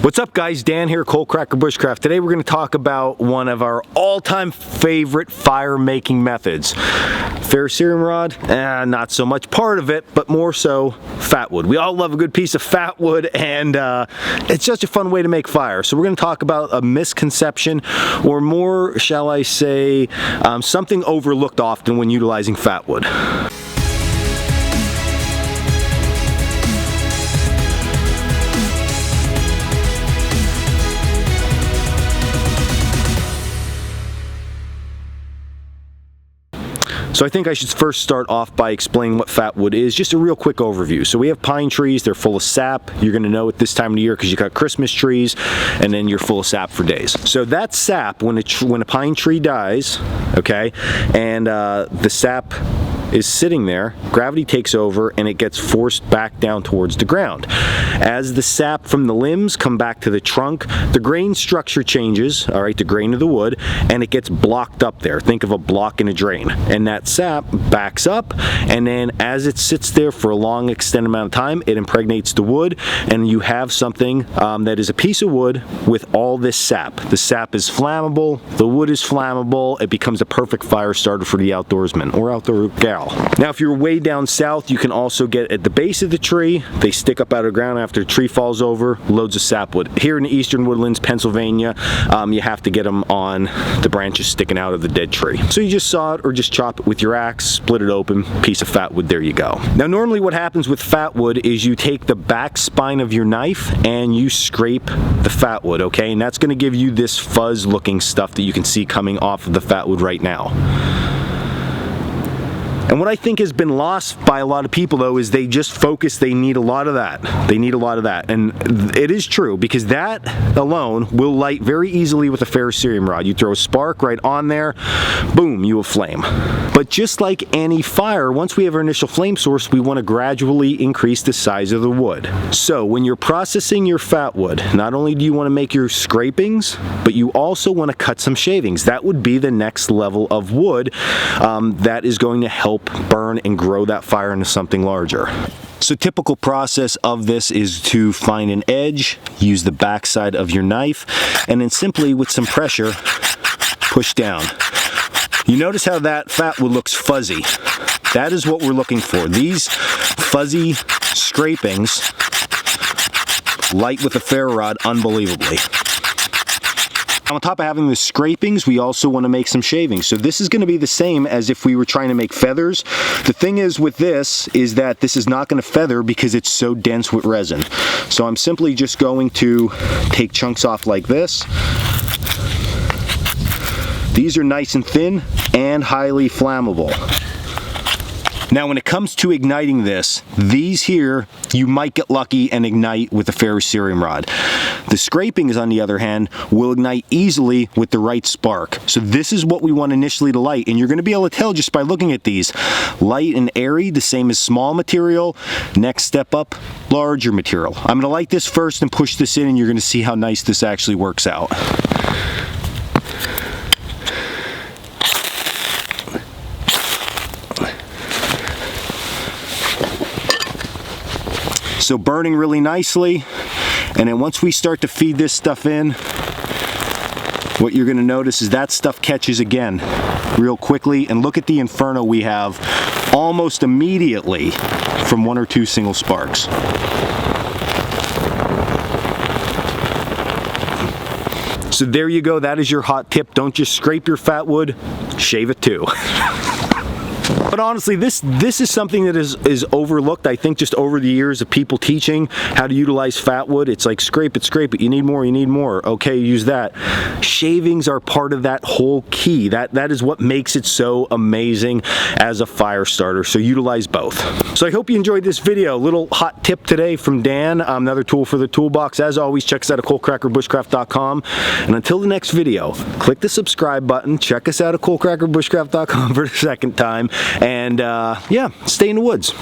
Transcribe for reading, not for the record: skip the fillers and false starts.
What's up guys, Dan here, Coalcracker Bushcraft. Today we're going to talk about one of our all-time favorite fire making methods. Ferrocerium rod, not so much part of it, but more so fatwood. We all love a good piece of fatwood, and it's just a fun way to make fire. So we're going to talk about a misconception, or more, shall I say, something overlooked often when utilizing fatwood. So I think I should first start off by explaining what fatwood is, just a real quick overview. So we have pine trees, they're full of sap. You're gonna know it this time of the year because you got Christmas trees, and then you're full of sap for days. So that sap, when a pine tree dies, okay, and the sap is sitting there, gravity takes over and it gets forced back down towards the ground. As the sap from the limbs come back to the trunk, the grain structure changes, all right, the grain of the wood, and it gets blocked up there. Think of a block in a drain. And that sap backs up, and then as it sits there for a long extended amount of time, it impregnates the wood, and you have something that is a piece of wood with all this sap. The sap is flammable, the wood is flammable, it becomes a perfect fire starter for the outdoorsman or outdoor gal. Now if you're way down south, you can also get at the base of the tree. They stick up out of the ground after the tree falls over, loads of sapwood. Here in the eastern woodlands, Pennsylvania, you have to get them on the branches sticking out of the dead tree. So you just saw it or just chop it with your axe, split it open, piece of fatwood, there you go. Now normally what happens with fatwood is you take the back spine of your knife and you scrape the fatwood, okay? And that's gonna give you this fuzz looking stuff that you can see coming off of the fatwood right now. And what I think has been lost by a lot of people though is they just focus, they need a lot of that. They need a lot of that. And it is true, because that alone will light very easily with a ferrocerium rod. You throw a spark right on there, boom, you will flame. But just like any fire, once we have our initial flame source, we want to gradually increase the size of the wood. So when you're processing your fatwood, not only do you want to make your scrapings, but you also want to cut some shavings. That would be the next level of wood that is going to help burn and grow that fire into something larger. So typical process of this is to find an edge, use the back side of your knife, and then simply with some pressure, push down. You notice how that fatwood looks fuzzy. That is what we're looking for. These fuzzy scrapings light with a ferro rod unbelievably. On top of having the scrapings, we also want to make some shavings. So this is going to be the same as if we were trying to make feathers. The thing is with this is that this is not going to feather because it's so dense with resin. So I'm simply just going to take chunks off like this. These are nice and thin and highly flammable. Now when it comes to igniting this, these here, you might get lucky and ignite with a ferrocerium rod. The scrapings, on the other hand, will ignite easily with the right spark. So this is what we want initially to light, and you're going to be able to tell just by looking at these. Light and airy, the same as small material. Next step up, larger material. I'm going to light this first and push this in, and you're going to see how nice this actually works out. So burning really nicely, and then once we start to feed this stuff in, what you're going to notice is that stuff catches again real quickly, and look at the inferno we have almost immediately from one or two single sparks. So there you go, that is your hot tip. Don't just scrape your fatwood, shave it too. But honestly, this is something that is overlooked, I think, just over the years of people teaching how to utilize fatwood. It's like, scrape it, you need more, okay, use that. Shavings are part of that whole key. That is what makes it so amazing as a fire starter, so utilize both. So I hope you enjoyed this video. Little hot tip today from Dan, another tool for the toolbox. As always, check us out at coalcrackerbushcraft.com. And until the next video, click the subscribe button, check us out at coalcrackerbushcraft.com for the second time, and yeah, stay in the woods.